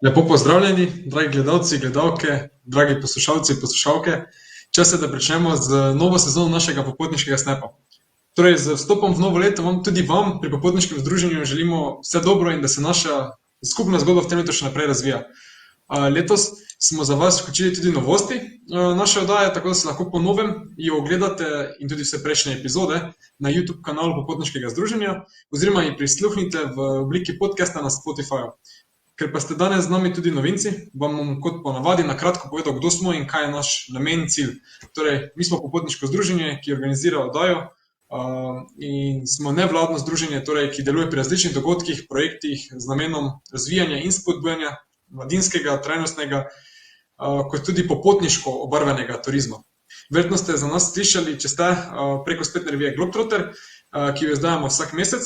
Lepo pozdravljeni, dragi gledalci, gledalke, dragi poslušalci, poslušalke. Čas je, da pričnemo z novo sezono našega popotniškega snepa. Torej, z vstopom v novo leto tudi vam pri popotniškem združenju želimo vse dobro in da se naša skupna zgodba v tem letu še naprej razvija. Letos smo za vas vključili tudi novosti naše oddaje, tako da se lahko po novem jo ogledate in tudi vse prejšnje epizode na YouTube kanalu popotniškega združenja oziroma jih prisluhnite v obliki podcasta na Spotifyju. Ker pa ste danes z nami tudi novinci, vam bom kot ponavadi na kratko povedal, kdo smo in kaj je naš namen in cilj. Torej, mi smo popotniško združenje, ki organizira oddajo in smo nevladno združenje, torej, ki deluje pri različnih dogodkih, projektih z namenom razvijanja in spodbujanja mladinskega, trajnostnega, kot tudi popotniško obarvanega turizma. Verjetno ste za nas slišali, če ste preko spletne revije Globetrotter, ki jo izdajamo vsak mesec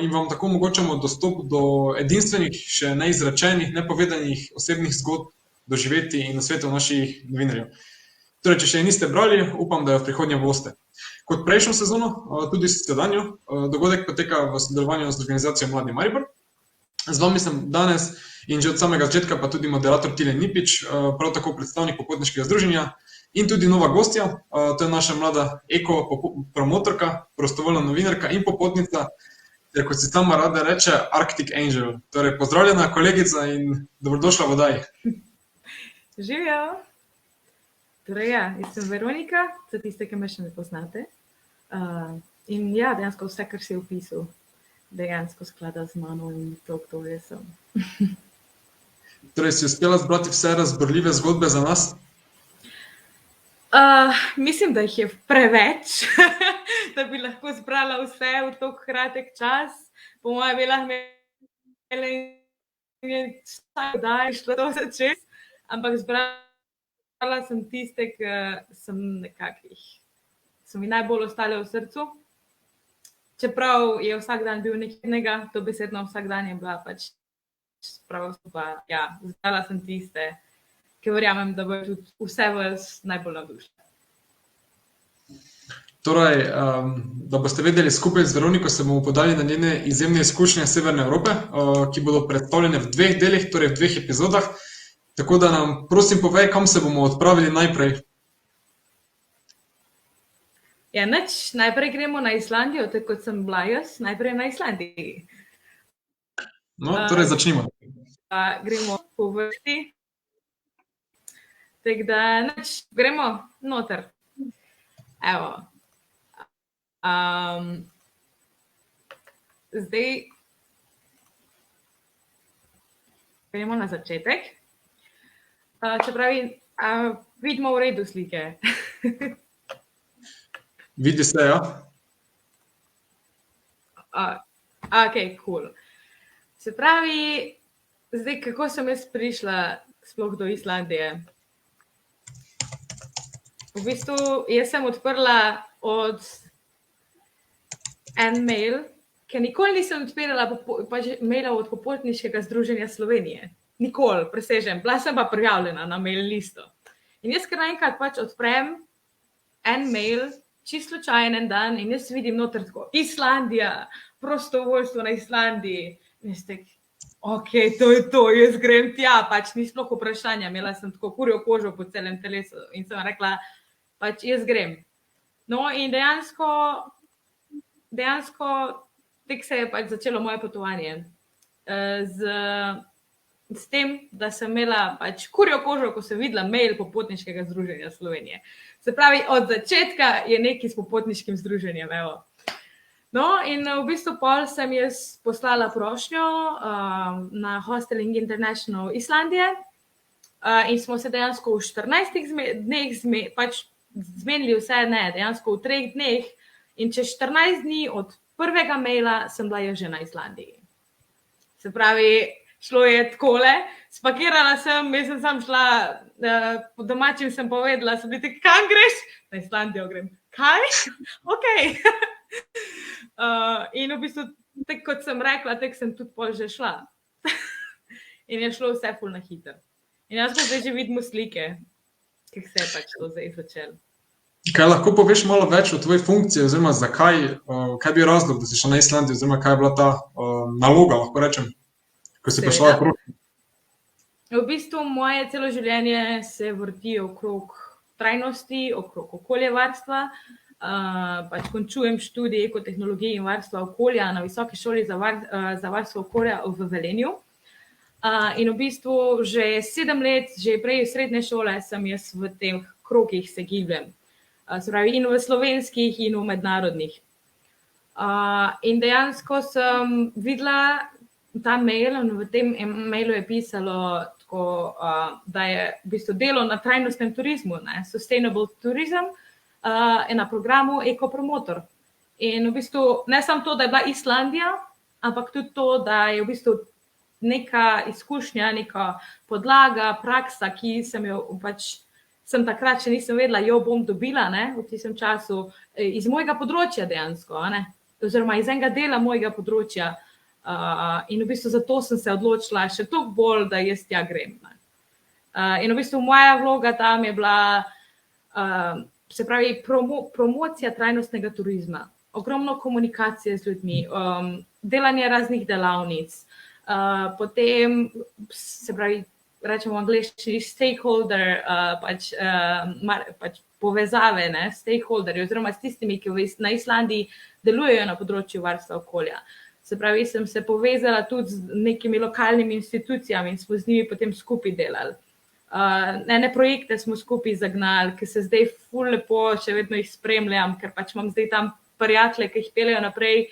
in vam tako omogočamo dostop do edinstvenih, še neizrečenih, nepovedanih osebnih zgodb, doživetij in nasvetov naših novinarjev. Torej, če še niste brali, upam, da jo v prihodnje boste. Kot prejšnjo sezono, tudi sedanjo, dogodek poteka v sodelovanju z organizacijo Mladi Maribor. Z vami sem danes in že od samega začetka pa tudi moderator Tilen Nipič, prav tako predstavnik popotniškega združenja in tudi nova gostja, to je naša mlada eko-promotorka, prostovoljna novinarka in popotnica, ter kot si sama rada reče, Arctic Angel. Torej, pozdravljena kolegica in dobrodošla v oddaji. Živjo! Torej ja, jaz sem Veronika, za tiste, ki me še ne poznate. In ja, dejansko vse, kar si opisal, dejansko sklada z mano in to, kdo jaz sem. Torej, si uspela zbrati vse razborljive zgodbe za nas? Mislim, da jih je preveč, da bi lahko zbrala vse v tako kratek čas. Po mojem bi lahko imela in vsak dan šla to začeti, ampak zbrala sem tiste, ki so mi najbolj ostale v srcu. Čeprav je vsak dan bil nekaj, to besedno vsak dan je bila pač prav pa, ja, zbrala sem tiste, ki verjamem, da bo tudi vse vas najbolj navdušile. Torej, da boste vedeli, skupaj z Veroniko se bomo podali na njene izjemne izkušnje Severne Evrope, ki bodo predstavljene v 2 delih, torej v 2 epizodah. Tako da nam prosim povej, kam se bomo odpravili najprej. Ja, najprej gremo na Islandijo, tako kot sem bila jaz, najprej na Islandiji. No, torej začnimo. Gremo po vrsti. Tako da, gremo noter. Evo. Zdaj gremo na začetek. Čepravi, vidimo v redu slike. Vidi se, ja. Ok, cool. Se pravi, zdaj, kako sem jaz prišla sploh do Islandije? V bistvu, jaz sem odprla en mail, ker nikoli nisem odpirala maila od popotniškega združenja Slovenije. Nikoli, presežem. Bila sem pa prijavljena na mail listo. In jaz kar naenkrat pač odprem en mail, čisto slučajen en dan in jaz vidim noter tako, Islandija, prostovoljstvo na Islandiji. In jaz tek, ok, to je to, jaz grem tja, pač ni sploh vprašanja, imela sem tako kurjo kožo po celem telesu in sem rekla, pač jaz grem. No in dejansko tek se je pač začelo moje potovanje. S tem, da sem imela pač kurjo kožo, ko sem videla mail popotniškega združenja Slovenije. Se pravi, od začetka je nekaj s popotniškim združenjem, evo. No, in v bistvu pol sem jaz poslala prošnjo na Hosteling International Islandije in smo se dejansko v 14 dneh pač zmenili vse, ne, dejansko v 3 dneh in čez 14 dni od prvega maila sem bila že na Islandiji. Se pravi, šlo je takole, spakirala sem, jaz sem šla, po domačim sem povedala, sem bili, kam greš? Na Islandijo grem. Kaj? Ok. In v bistvu, tak kot sem rekla, tak sem tudi pol že šla. In je šlo vse ful na hitro. In jaz zdaj že vidimo slike, ki se je pač to zdaj začelo. Kaj lahko poveš malo več o tvoji funkciji, oziroma zakaj, kaj je bil razlog, da si šla na Islandijo, oziroma kaj je bila ta naloga, lahko rečem, ko si prišla v Evropi? V bistvu moje celo življenje se vrti okrog trajnosti, okrog okoljevarstva. Pač končujem študij ekotehnologije in varstva okolja na Visoki šoli za varstvo okolja v Velenju. In v bistvu že 7 let, že prej srednje šole, sem jaz v teh krogih se gibljem. Se pravi, in v slovenskih, in v mednarodnih. In dejansko sem videla ta mail, in v tem mailu je pisalo tako, da je v bistvu delo na trajnostnem turizmu, Sustainable Tourism, na programu Ekopromotor. In v bistvu ne samo to, da je bila Islandija, ampak tudi to, da je v bistvu neka izkušnja, neka podlaga, praksa, ki sem jo pač, sem takrat še nisem vedela, jo bom dobila, v tistem času, iz mojega področja dejansko, oziroma iz enega dela mojega področja. In v bistvu zato sem se odločila še toliko bolj, da jaz tja grem. In v bistvu moja vloga tam je bila, se pravi, promocija trajnostnega turizma, ogromno komunikacije z ljudmi, delanje raznih delavnic, potem, se pravi, rečemo v angleščini stakeholder, pač povezave, stakeholderji, oziroma s tistimi, ki na Islandiji delujejo na področju varstva okolja. Se pravi, sem se povezala tudi z nekimi lokalnimi institucijami in smo z njimi potem skupaj delali. Ene projekte smo skupaj zagnali, ki se zdaj ful lepo, še vedno jih spremljam, ker pač imam zdaj tam prijatelje, ki jih peljejo naprej,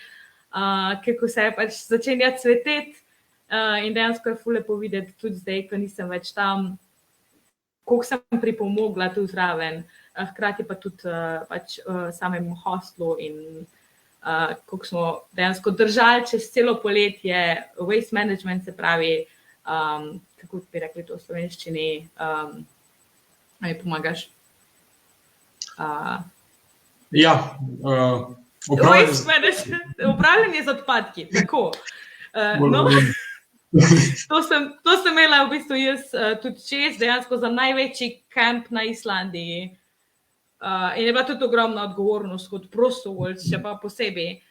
kako se je pač začenja cveteti. In dejansko je ful lepo videti tudi zdaj, ko nisem več tam, koliko sem pripomogla tu zraven, hkrati pa tudi pač samemu hostlu in koliko smo dejansko držali čez celo poletje, waste management, se pravi, kako bi rekli to v slovenščini, mi pomagaš? Upravljanje z odpadki, tako. To sem imela v bistvu jaz tudi čez, dejansko za največji kamp na Islandiji. In je bila tudi ogromna odgovornost kot prostovoljc, še pa posebej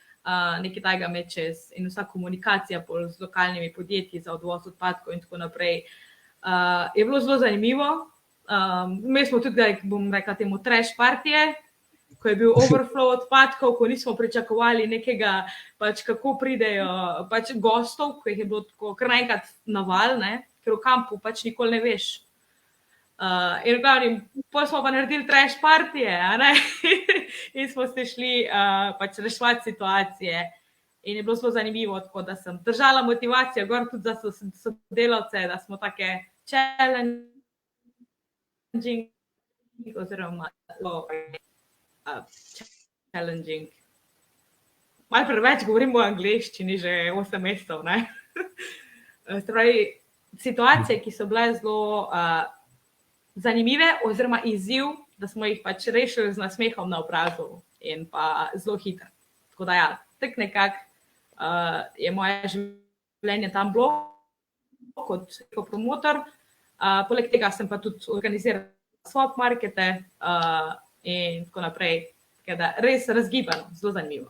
nekaj tajega med čez in vsa komunikacija z lokalnimi podjetji za odvoz odpadkov in tako naprej. Je bilo zelo zanimivo. Mi smo tudi, bom rekla temu, trash partije, ko je bil overflow odpadkov, ko nismo pričakovali nekega, pač kako pridejo pač gostov, ko jih je bilo tako kar naenkrat naval, ker v kampu pač nikoli ne veš. In v glavnem, potem smo pa naredili trash partije, in smo se šli pač reševati situacije. In je bilo zelo zanimivo, tako da sem držala motivacijo, gor tudi za sodelavce, da smo take challenging, oziroma challenging. Malo preveč govorim v angleščini že 8 mesecev, Se pravi, situacije, ki so bile zelo zanimive, oziroma izziv, da smo jih pač rešili z nasmehom na obrazu in pa zelo hitro. Tako da tak nekako je moje življenje tam bilo kot promotor. Poleg tega sem pa tudi organizirala swap markete in tako naprej. Tako da res razgibano, zelo zanimivo.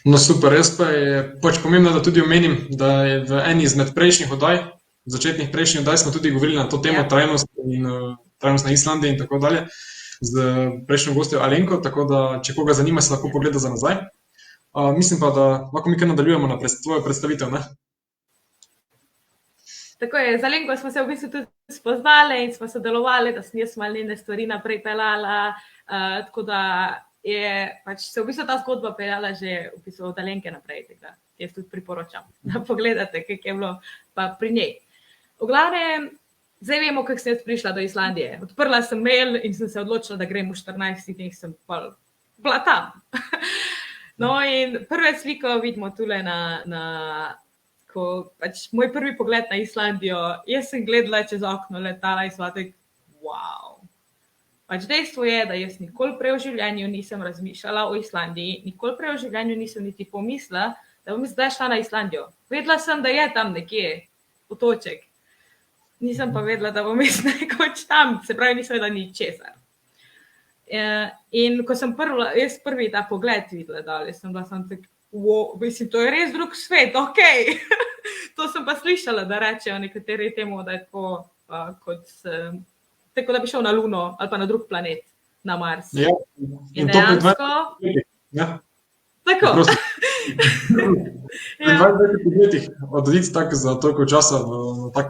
No super, jaz pa je pač pomembno, da tudi omenim, da je v eni izmed prejšnjih oddaj, začetnih prejšnjih oddaj smo tudi govorili na to temo trajnost na Islandiji in tako dalje z prejšnjo gostjo Alenko, tako da, če koga zanima, se lahko pogleda za nazaj. Mislim pa, da lahko mi kar nadaljujemo na tvojo predstavitev, Tako je, z Alenko smo se v bistvu tudi spoznali in smo sodelovali, da sem jaz malo njene stvari naprej peljala, tako da je pač se v bistvu ta zgodba peljala že v bistvu od Alenke naprej, tako da jaz tudi priporočam, da pogledate, kako je bilo pa pri njej. V glavnem, zdaj vemo, kako sem jaz prišla do Islandije. Odprla sem mail in sem se odločila, da grem v 14 dneh, sem pa bila tam. No in prve sliko vidimo tule ko pač moj prvi pogled na Islandijo, jaz sem gledala čez okno letala in sva tak, wow. Pač dejstvo je, da jaz nikoli prej v življenju nisem razmišljala o Islandiji, nikoli prej v življenju nisem niti pomislila, da bom zdaj šla na Islandijo. Vedela sem, da je tam nekje otoček. Nisem pa vedela, da bom jaz nekoč tam, se pravi, nisem vedela ničesar. In ko sem jaz prvi ta pogled videla dole, sem bila samo tak, wow, mislim, to je res drug svet, okej. to sem pa slišala, da rečejo nekateri temu, da je tako, da bi šel na Luno ali pa na drug planet, na Mars. Ja. In In to pri dejansko, 20 letih. Ja. tako. Prosim. Pri Ja. 20 letih oditi tako za toliko časa v tak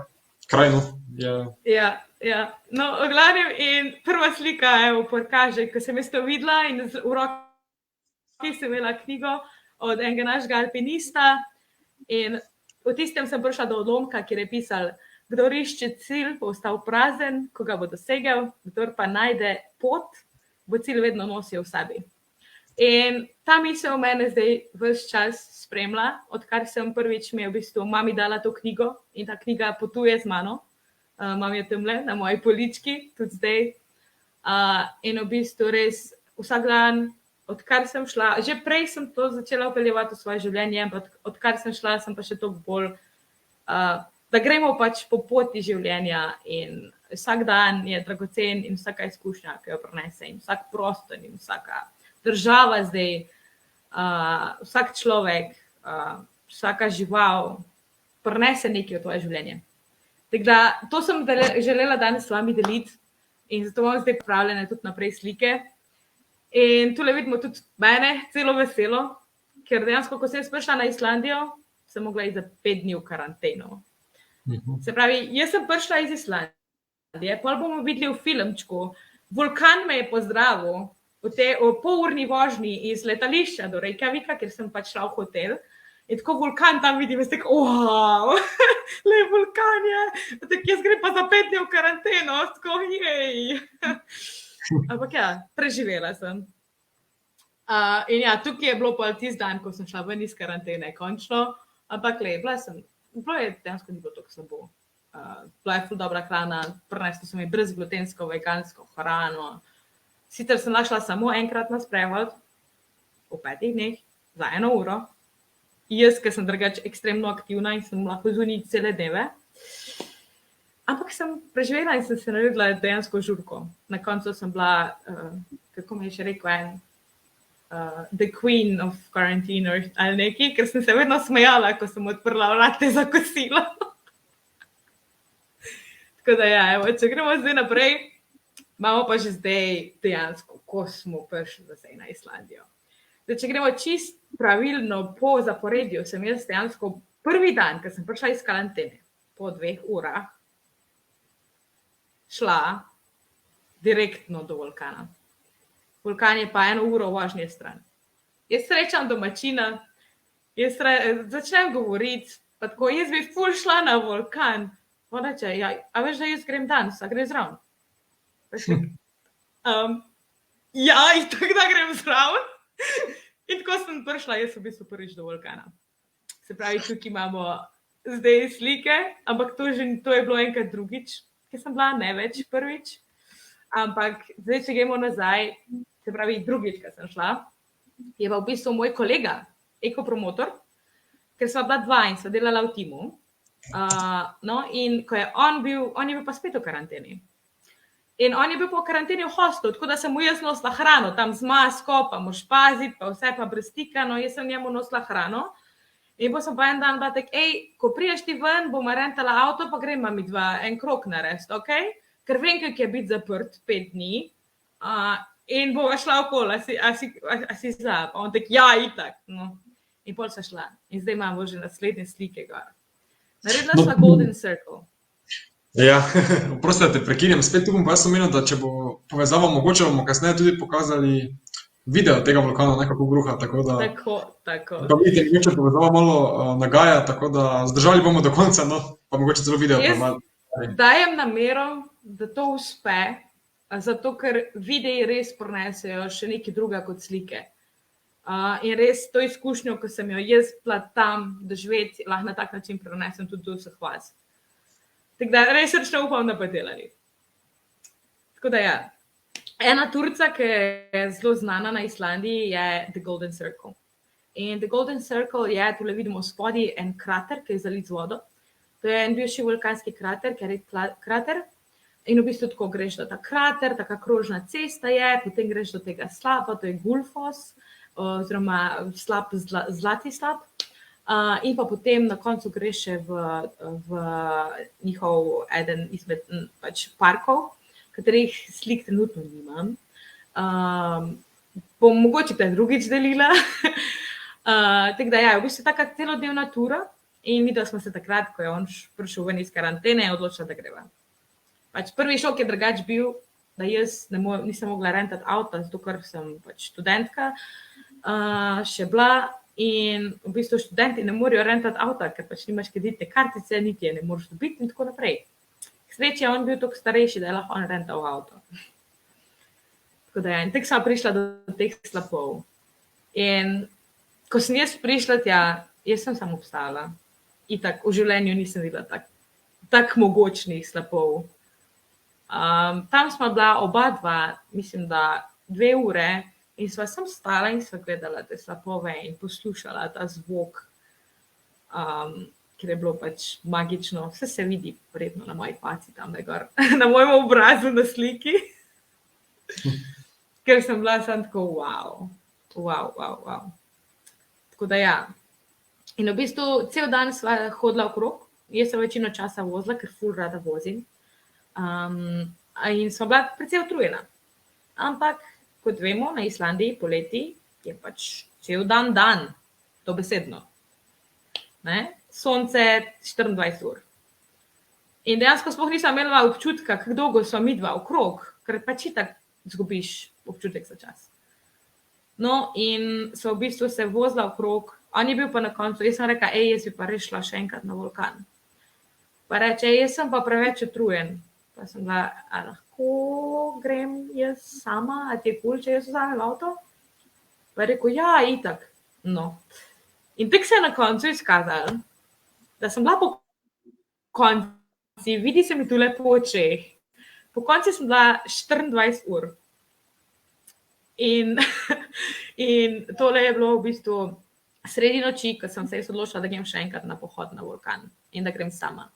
kraj, no, je... Ja. No, v glavnem, in prva slika, evo, pokaže, ko sem jaz to videla in v roki sem imela knjigo od enega našega alpinista in v tistem sem prišla do odlomka, kjer je pisal, kdor išče cilj, bo ostal prazen, ko ga bo dosegel, kdor pa najde pot, bo cilj vedno nosil v sebi. In ta misel mene zdaj ves čas spremlja, odkar sem prvič mi je v bistvu mami dala to knjigo in ta knjiga potuje z mano. Imam jo tamle na moji polički, tudi zdaj. In v bistvu res vsak dan, odkar sem šla, že prej sem to začela vpeljevati v svoje življenje, ampak odkar sem šla, sem pa še toliko bolj, da gremo pač po poti življenja in vsak dan je dragocen in vsaka izkušnja, ki jo prinese in vsak prostor in vsaka država zdaj, vsak človek, vsaka žival prinese nekaj v tvoje življenje. Tako da, to sem želela danes s vami deliti in zato imam zdaj pripravljene tudi naprej slike. In tule vidimo tudi mene, celo veselo, ker dejansko, ko sem prišla na Islandijo, sem mogla iti za 5 dni v karanteno. Se pravi, jaz sem prišla iz Islandije, potem bomo videli v filmčku, vulkan me je pozdravil v polurni vožnji iz letališča do Reykjavika, ker sem pač šla v hotel. In tako vulkan tam vidim, jaz tako, wow, lep vulkan je, tako jaz grem pa za 5 dni v karanteno, tako jej. Ampak ja, preživela sem. In ja, tukaj je bilo pa tisti dan, ko sem šla ven iz karantene, končno, ampak bilo je dejansko ni bilo tako slabo. Bila je ful dobra hrana, prinesla so mi brezglutensko, vegansko hrano. Sicer sem našla samo enkrat na sprehod, v 5 dneh, za 1 uro. Jaz, ker sem drugače ekstremno aktivna in sem lahko zunaj cele dneve. Ampak sem preživela in sem se naredila dejansko žurko. Na koncu sem bila, kako mi je še rekel, the queen of quarantine ali nekaj, ker sem se vedno smejala, ko sem odprla vrate za kosilo. Tako da ja, evo, če gremo zdaj naprej, imamo pa že zdaj dejansko, ko smo prišli zdaj na Islandijo. Zdaj, če gremo čist pravilno po zaporedju, sem jaz dejansko prvi dan, ko sem prišla iz karantene, po 2 urah, šla direktno do vulkana. Vulkan je pa 1 uro vožnje stran. Jaz srečam domačina, začnem govoriti, pa tako, jaz bi ful šla na vulkan. On reče, ja, a veš, da jaz grem danes, a gre zraven? Ja, in tako da grem zraven. In tako sem prišla, jaz v bistvu prvič do vulkana. Se pravi, tukaj imamo zdaj slike, ampak to je bilo enkrat drugič, ker sem bila ne več prvič. Ampak zdaj, če gremo nazaj, se pravi drugič, ko sem šla, je pa v bistvu moj kolega, ekopromotor, ker sva bila 2 in sva delala v timu. No, in ko je on bil pa spet v karanteni. In on je bil po karanteni v hostlu, tako da sem mu jaz nosila hrano, tam z masko, pa moraš paziti, pa vse pa brez stika, no jaz sem njemu nosila hrano. In pa sem pa en dan bila tak, ko priješ ti ven, bomo rentala avto, pa gremo mi 2 en krog narediti, ok? Ker vem, kako je biti zaprt 5 dni in bova šla okoli, a si za? Pa on tak, ja, itak. No. In pol sva šla. In zdaj imamo že naslednje slike gor. Naredila sva Golden Circle. Ja, prosti, da te prekinem. Spet tu bom pa jaz omenil, da če bo povezava, mogoče bomo kasneje tudi pokazali video tega vulkana, nekako bruha, tako da... Tako. Pa vidite, mogoče povezava malo nagaja, tako da zdržali bomo do konca, no, pa mogoče celo video. Jaz dajem namero, da to uspe, zato ker videi res prinesejo še nekaj druga kot slike. In res to izkušnjo, ko sem jo jaz bila tam doživeti, lahko na tak način prenesem tudi do vseh vas. Tako da res srčno upam, da pa delali. Tako da ja, ena turca, ki je zelo znana na Islandiji, je The Golden Circle. In The Golden Circle je, tule vidimo spodaj en krater, ki je zalit z vodo. To je en bivši vulkanski krater, ker je krater. In v bistvu tako greš do ta krater, taka krožna cesta je, potem greš do tega slapa, to je Gullfoss, oziroma slap, zlati slap. In pa potem na koncu greš še v njihov eden izmed pač parkov, katerih slik trenutno nimam. Bom mogoče kdaj drugič delila. Tako da ja, v bistvu taka celodnevna tura in videla smo se takrat, ko je on prišel ven iz karantene, odločila, da greva. Pač prvi šok je drugač bil, da jaz nisem mogla rentati avta, zato ker sem pač študentka še bila. In v bistvu študenti ne morejo rentati avta, ker pač nimaš kreditne kartice, niti je ne moreš dobiti in tako naprej. K sreči je on bil toliko starejši, da je lahko on rental avto. Tako da ja, in tako sem prišla do teh slapov. In ko sem jaz prišla tja, jaz sem samo obstala. Itak v življenju nisem videla tak mogočnih slapov. Tam smo bila oba dva, mislim, da 2 ure, in sva sem stala in sva gledala te slapove in poslušala ta zvok, ker je bilo pač magično. Vse se vidi verjetno na moji faci tam gor, na mojem obrazu na sliki. Ker sem bila samo tako wow. Tako da ja. In v bistvu cel dan sva hodila okrog. Jaz sem večino časa vozila, ker ful rada vozim. In sva bila precej utrujena. Ampak kot vemo, na Islandiji poleti je pač cel dan, dobesedno. Sonce 24 ur. In dejansko sploh nisem imela občutka, kako dolgo sva midva okrog, ker pač itak izgubiš občutek za čas. No, in sva v bistvu se vozila okrog, on je bil pa na koncu, jaz sem rekla, jaz bi pa res šla še enkrat na vulkan. Pa reče, jaz sem pa preveč utrujen. Pa sem bila, a lahko grem jaz sama, a ti je kul, če jaz vzamem avto? Pa je rekel, ja, itak. No. In tako se je na koncu izkazalo, da sem bila po konci, vidi se mi tule po očeh, po konci sem bila 24 ur. In tole je bilo v bistvu sredi noči, ko sem se odločila, da grem še enkrat na pohod na vulkan in da grem sama.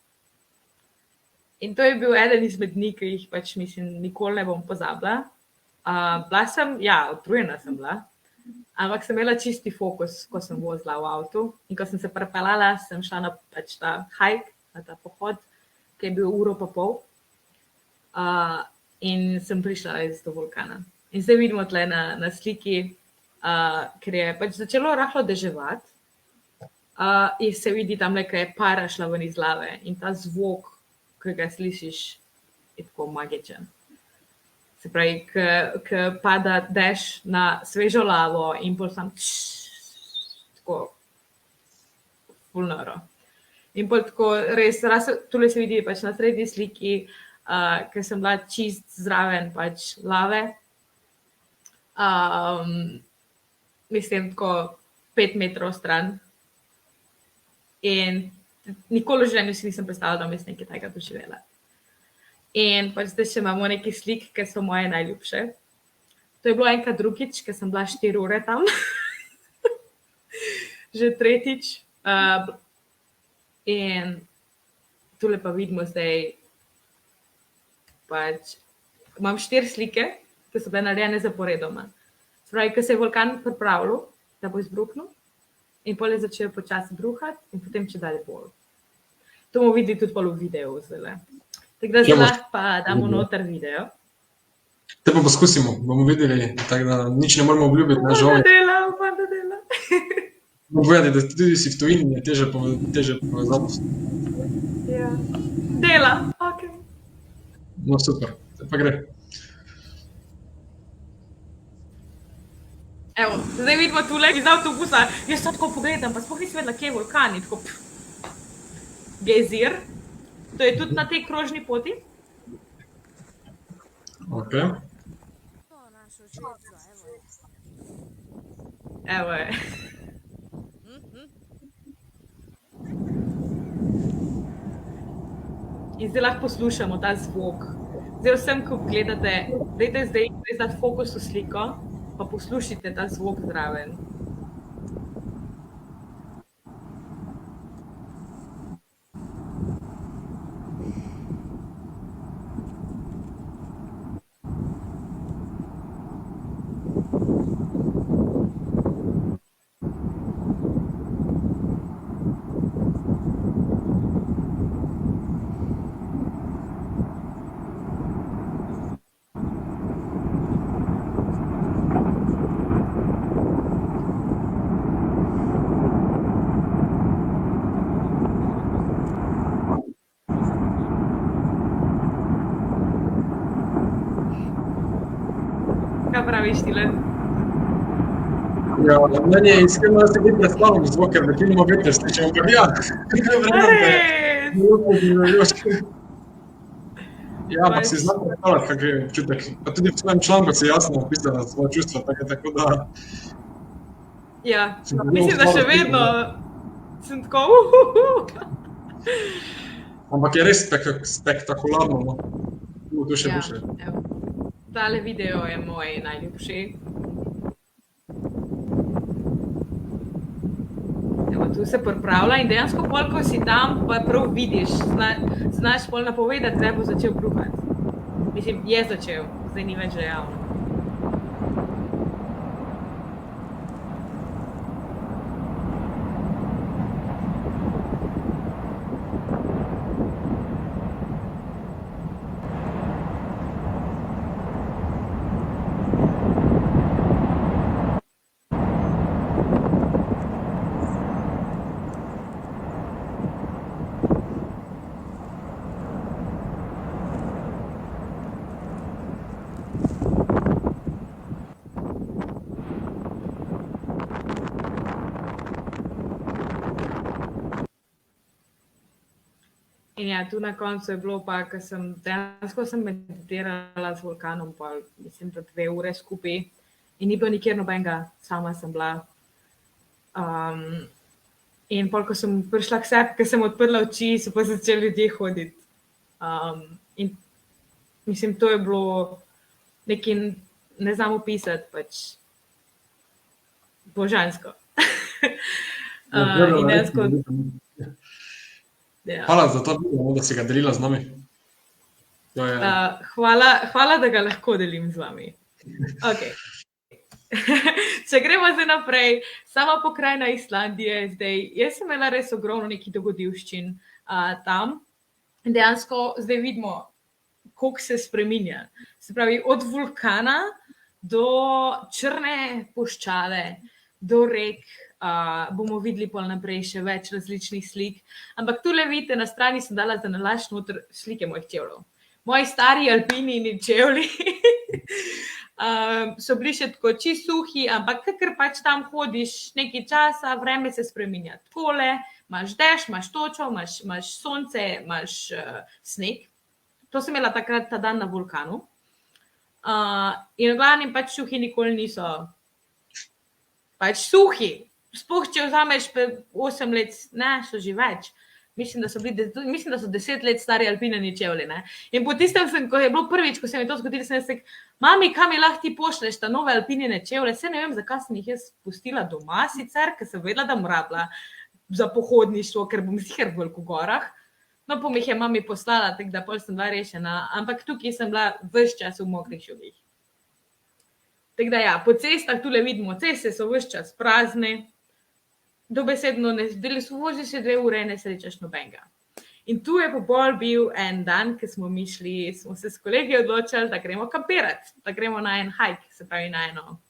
In to je bil eden izmed dni, ki jih pač mislim nikoli ne bom pozabila. Bila sem, ja, utrujena sem bila, ampak sem imela čisti fokus, ko sem vozila v avtu. In ko sem se pripeljala, sem šla na pač ta hike, na ta pohod, ki je bil 1,5 ure. In sem prišla iz do vulkana. In zdaj vidimo tle na sliki, ker je pač začelo rahlo deževati. In se vidi tam nekaj para šla ven iz lave in ta zvok, ki ga slišiš, je tako magičen. Se pravi, ko pada dež na svežo lavo in pol sam tako ful noro. In pol tako res, tule se vidi pač na srednji sliki, ker sem bila čist zraven pač lave. Mislim, tako 5 metrov stran. In nikoli v življenju si nisem predstavljala, da bom jaz nekaj tega doživela. In pač zdaj še imamo nekaj slik, ki so moje najljubše. To je bilo enkrat drugič, ker sem bila 4 ure tam. Že tretjič. In tule pa vidimo zdaj, pač imam 4 slike, ki so bile narejene zaporedoma. Se pravi, ko se je vulkan pripravljal, da bo izbruhnil, in pol je začel počasi bruhati in potem če dalje bolj. To bomo videli tudi pol v videu zdaj. Tako da zdaj lahko pa damo noter video. Te pa poskusimo, bomo videli, tako da nič ne moramo obljubiti, na žal. Upam, da dela. Bomo povedali, da tudi si v tujini, je teže povezati. Ja. Dela, ok. No, super, te pa gre. Evo, zdaj vidimo tule iz avtobusa, jaz sem tako pogledam, pa sploh nisem vedela, kje je vulkan, in tako gejzir. To je tudi na tej krožni poti. Ok. Evo je. In zdaj lahko poslušamo ta zvok. Zdaj vsem, ko gledate, dajte zdaj dati fokus v sliko, pa poslušajte ta zvok zraven. praviš, Tilen? Ja, meni je iskreno, da se bi predstavljam zvok, ker večinoma veter slišim, ampak ja, Res! Ja, ampak si znam predstavljati, kak je občutek. Pa tudi v svojem članku si jasno opisala svoje čustva, tako da... Ja, mislim, da še vedno sem tako, Ampak je res spektakularno, no. To še Ja, boljše. evo. Tale video je moj najljubši. Evo, tu se pripravlja in dejansko pol, ko si tam, pa prav vidiš, znaš pol napovedati, kdaj bo začel bruhati. Mislim, je začel, zdaj ni več dejavno. In ja, tu na koncu je bilo pa, ker dejansko sem meditirala z vulkanom, pa mislim, da 2 ure skupaj in ni bilo nikjer nobenega, sama sem bila. In pol, ko sem prišla k sebi, ker sem odprla oči, so pa začeli ljudje hoditi. In mislim, to je bilo nekaj, ne znam opisati, pač božansko. In dejansko, ja. Hvala za to video, da si ga delila z nami. To je... Hvala, da ga lahko delim z vami. Okay. Če gremo zdaj naprej, sama pokrajina Islandije zdaj, jaz sem imela res ogromno nekih dogodivščin tam. Dejansko zdaj vidimo, koliko se spreminja. Se pravi, od vulkana do črne puščave, do rek, bomo videli pol naprej še več različnih slik. Ampak tule vidite, na strani sem dala za nalašč noter slike mojih čevljev. Moji stari alpinini čevlji so bili še tako čisto suhi, ampak ker pač tam hodiš nekaj časa, vreme se spreminja. Takole, imaš dež, imaš točo, imaš sonce, imaš sneg. To sem imela takrat ta dan na vulkanu. In v glavnem pač suhi nikoli niso pač suhi. Sploh, če vzameš 8 let, ne, so že več. Mislim, da so 10 let stari alpinini čevlji, ne. In po tistem, ko je bilo prvič, ko se mi to zgodilo, sem rekel, mami, kam mi lahko ti pošleš ta nove alpinine čevlje? Saj ne vem, zakaj sem jih jaz pustila doma sicer, ker sem vedela, da bom rabila za pohodništvo, ker bom sicer v gorah. No, pa mi jih je mami poslala, tako da pol sem bila rešena. Ampak tukaj sem bila ves čas v mokrih šubih. Tako da ja, po cestah tule vidimo, ceste so ves čas prazne. Dobesedno ne voziš se 2 ure, ne srečaš nobenega. In tu je pa bolj bil en dan, ki smo mi šli, smo se s kolegi odločili, da gremo kampirati, da gremo na en hike, se pravi na eno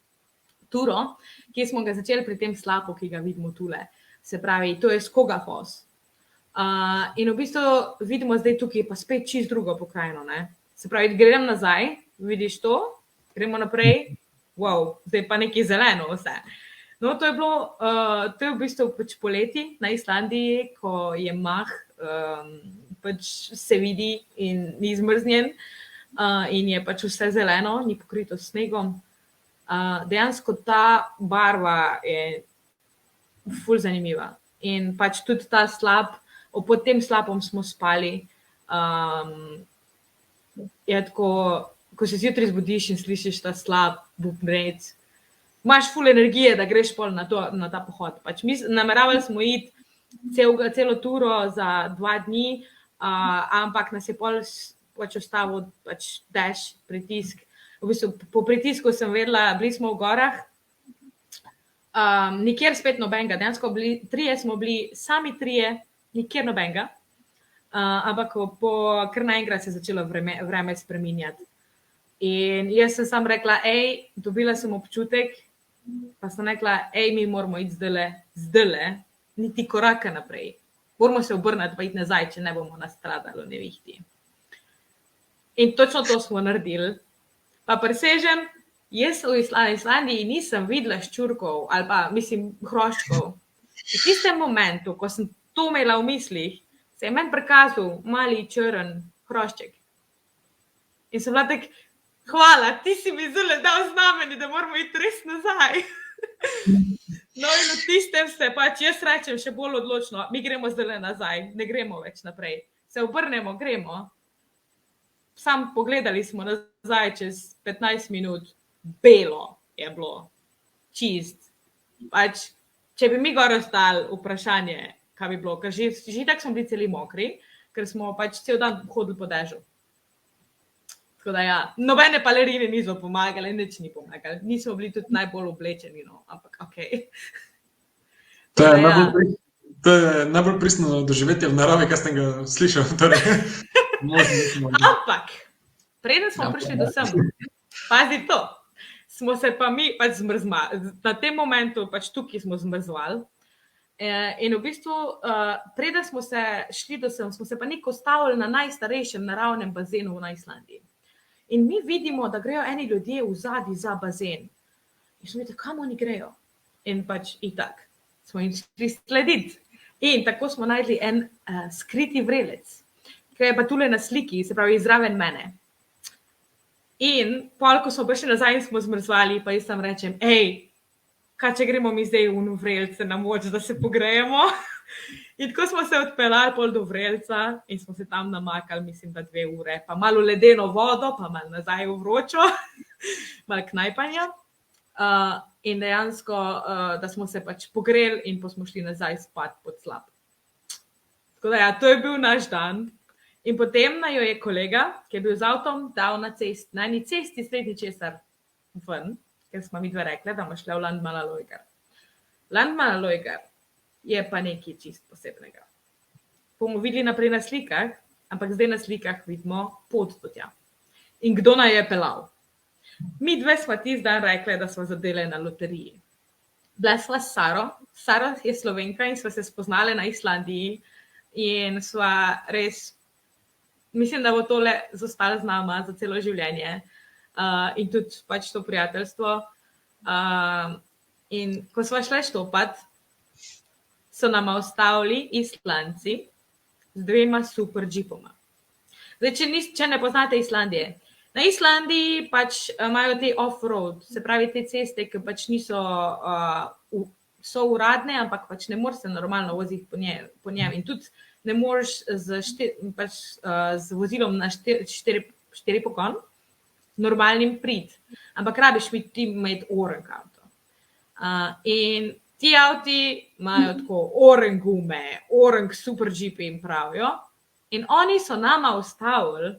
turo, ki smo ga začeli pri tem slapu, ki ga vidimo tule. Se pravi, to je Skogafoss. In v bistvu vidimo zdaj tukaj pa spet čisto drugo pokrajino, ne. Se pravi, grem nazaj, vidiš to, gremo naprej, wow, zdaj pa nekaj zeleno vse. No, to je v bistvu pač poleti na Islandiji, ko je mah, pač se vidi in ni zmrznjen in je pač vse zeleno, ni pokrito s snegom. Dejansko ta barva je ful zanimiva in pač tudi ta slap, pod tem slapom smo spali. Je tako, ko se zjutraj zbudiš in slišiš ta slap, bubnec, imaš ful energije, da greš pol na ta pohod. Pač nameravali smo iti celo turo za 2 dni, ampak nas je pol pač ostavil pač dež, pritisk. V bistvu po pritisku sem vedela, bili smo v gorah, nikjer spet nobenega, dejansko smo bili sami 3, nikjer nobenega, ampak kar naenkrat se je začelo vreme spreminjati. In jaz sem sam rekla, dobila sem občutek, pa sem rekla, mi moramo iti zdajle, niti koraka naprej. Moramo se obrniti pa iti nazaj, če ne bomo nastradali v nevihti. In točno to smo naredili. Pa presežem, Jaz v Islandiji nisem videla ščurkov ali pa, mislim, hroščkov. V tistem momentu, ko sem to imela v mislih, se je meni prikazal mali črn hrošček. In sem bila tak, hvala, ti si mi zelo dal znamenje, da moramo iti res nazaj. No in v tistem se pač jaz rečem še bolj odločno, mi gremo zdaj nazaj, ne gremo več naprej. Se obrnemo, gremo. Sam pogledali smo nazaj čez 15 minut, belo je bilo, čist. Pač, če bi mi gor ostali, vprašanje, kaj bi bilo, ker že tak smo bili celi mokri, ker smo pač cel dan hodili po dežju. Tako da ja, nobene balerine niso pomagale, nič ni pomagalo. Nismo bili tudi najbolj oblečeni, no, ampak okej. To je najbolj pristno doživetje v naravi, kaj sem ga slišal. Torej, ampak, preden smo prišli do sem, pazi to, smo se pa mi pač zmrzmali. Na tem momentu pač tukaj smo zmrzvali. In v bistvu, preden smo se šli do sem, smo se pa nekaj ustavili na najstarejšem naravnem bazenu na Islandiji. In mi vidimo, da grejo eni ljudje v zadnji za bazen. In smo videli, kam oni grejo. In pač itak smo jim šli slediti. In tako smo najdli en skriti vrelec, ki je pa tule na sliki, se pravi zraven mene. In pol, ko smo prišli nazaj in smo zmrzvali, pa jaz tam rečem, kaj če gremo mi zdaj v vrelce na moč, da se pogrejemo. In tako smo se odpeljali pol do vrelca in smo se tam namakali, mislim, da 2 ure, pa malo ledeno vodo, pa malo nazaj v vročo, malo knajpanja. In dejansko, da smo se pač pogreli in pa smo šli nazaj spat pod slap. Tako da ja, to je bil naš dan. In potem najo je kolega, ki je bil z avtom, dal na eni cesti sredi česar ven, ker smo mi dve rekli, da bomo šli v Landmannalaugar. Landmannalaugar je pa nekaj čist posebnega. Bomo videli naprej na slikah, ampak zdaj na slikah vidimo pot do tja. In kdo naj je pelal? Mi dve smo tisti dan rekli, da smo zadeli na loteriji. Bila sva s Saro. Sara je Slovenka in sva se spoznali na Islandiji in sva res, mislim, da bo tole zostalo z nama za celo življenje in tudi pač to prijateljstvo. In ko sva šla štopat, so nama ostavili Islandci z 2 super džipoma. Zdaj, če ne poznate Islandije, na Islandiji pač imajo te off-road, se pravi te ceste, ki pač niso, so uradne, ampak pač ne moreš se normalno voziti po njem in tudi ne moreš z vozilom na 4 pogon normalnim priti, ampak rabiš imeti orange avto. In ti avti imajo tako orange gume, orange super džipi jim pravijo in oni so nama ustavili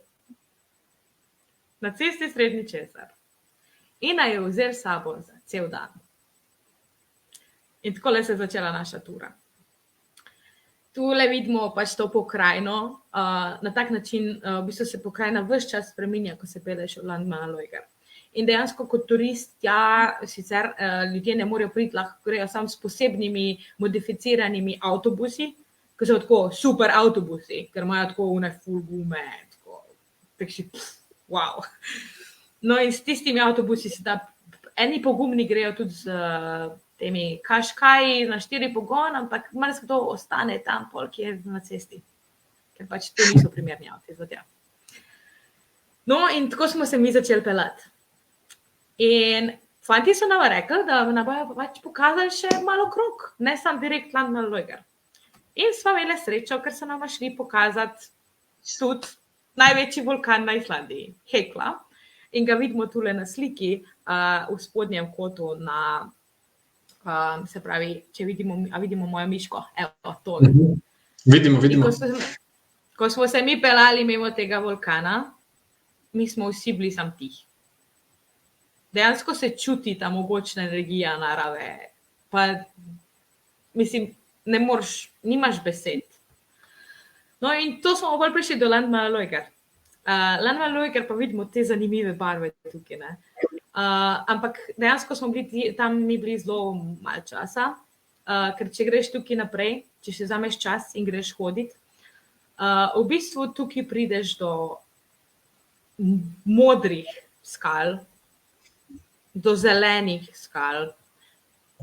na cesti srednji česar in naj jo vzeli sabo za cel dan. In takole se je začela naša tura. Tule vidimo pač to pokrajino, na tak način v bistvu se pokrajina ves čas spreminja, ko se peleš v Landmannalaugar. In dejansko kot turist, sicer ljudje ne morejo priti, lahko grejo samo s posebnimi modificiranimi avtobusi, ki so tako super avtobusi, ker imajo tako une full gume, tako wow. No in s tistimi avtobusi se da, eni pogumni grejo tudi z temi kaškaji na 4 pogon, ampak marsikdo ostane tam pol, ki je na cesti, ker pač to niso primerni avti za tja. No in tako smo se mi začeli pelati. In fanti so nama rekli, da nam bojo pač pokazali še malo krog, ne samo direkt Landmannalaugar. In smo imeli srečo, ker so nama šli pokazati tudi največji vulkan na Islandiji, Hekla. In ga vidimo tule na sliki v spodnjem kotu na, se pravi, če vidimo mojo miško, evo, tole. Vidimo. Ko smo se mi pelali mimo tega vulkana, mi smo vsi bili sam tihi. Dejansko se čuti ta mogočna energija narave, pa mislim, ne moreš, nimaš besed. No in to smo bolj prišli do Landmannalaugar. Landmannalaugar pa vidimo te zanimive barve tukaj, ne. Ampak dejansko smo bili tam mi bili zelo malo časa, ker če greš tukaj naprej, če še vzameš čas in greš hoditi, v bistvu tukaj prideš do modrih skal, do zelenih skal,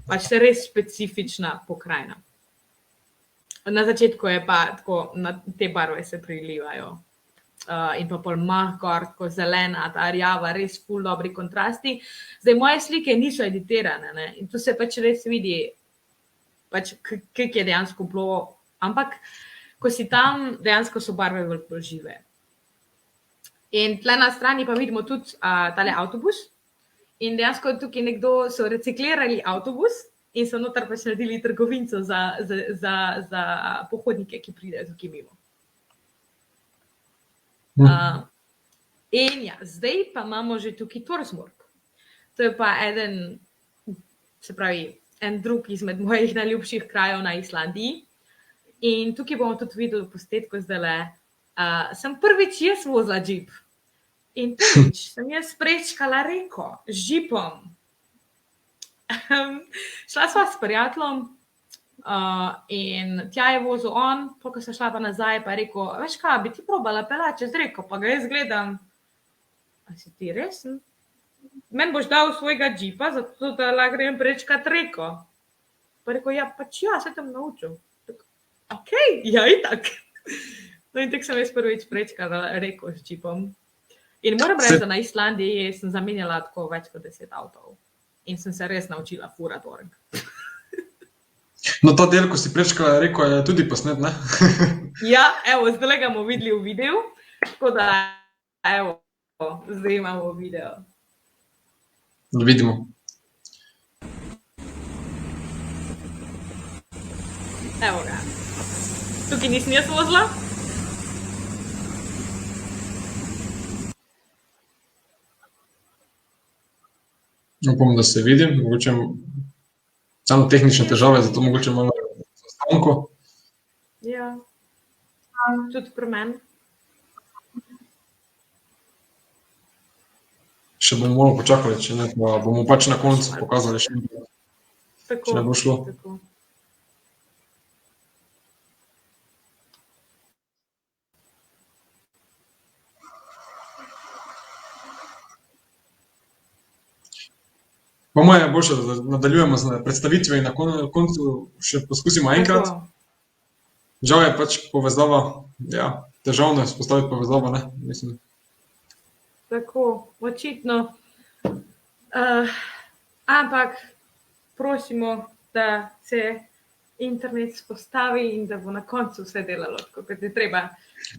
pač res specifična pokrajina. Na začetku je pa tako, te barve se prilivajo. In pa pol gor, tako zelena, ta rjava, res ful dobri kontrasti. Zdaj, moje slike niso editirane, ne? In tu se pač res vidi, pač kak je dejansko bilo, ampak ko si tam, dejansko so barve bolj žive. In tle na strani pa vidimo tudi tale avtobus in dejansko tukaj nekdo so reciklirali avtobus in so noter pač naredili trgovinco za pohodnike, ki pridejo tukaj mimo. In ja, zdaj pa imamo že tukaj Thorsmork. To je pa eden, se pravi, en drug izmed mojih najljubših krajev na Islandiji. In tukaj bomo tudi videli v posnetku zdajle. Sem prvič jaz vozila džip. In prvič sem jaz prečkala reko z džipom. Šla sva s prijateljem in tja je vozil on, ko sem šla pa nazaj, pa je rekel, veš kaj, bi ti probala pelati čez reko, pa ga jaz gledam. A si ti resen? Meni boš dal svojega džipa, zato da lahko grem prečkat reko. Pa rekel, ja, pač ja, se tam naučil. Ok, ja, itak. No in tako sem jaz prvič prečkala reko z džipom. In moram reči, da na Islandiji sem zamenjala tako več kot 10 avtov. In sem se res naučila furati org. No, ta del, ko si prečkala reko, je tudi posnet, ne? Ja, evo, zdaj ga bomo videli v videu. Tako da, evo, zdaj imamo video. Vidimo. Evo ga. Tukaj nisem jaz vozila. Upam, da se vidim, mogoče samo tehnične težave, zato mogoče malo zastanko. Ja, tudi pri meni. Še bomo malo počakali, če ne, pa bomo pač na koncu pokazali še nekaj, če ne bo šlo. Tako. Po moje je boljše, da nadaljujemo z predstavitvijo in na koncu še poskusimo enkrat. Tako. Žal je pač povezava, ja, težavno je vzpostaviti povezavo, ne, mislim. Tako, očitno. Ampak prosimo, da se internet spostavi in da bo na koncu vse delalo tako, kot je treba.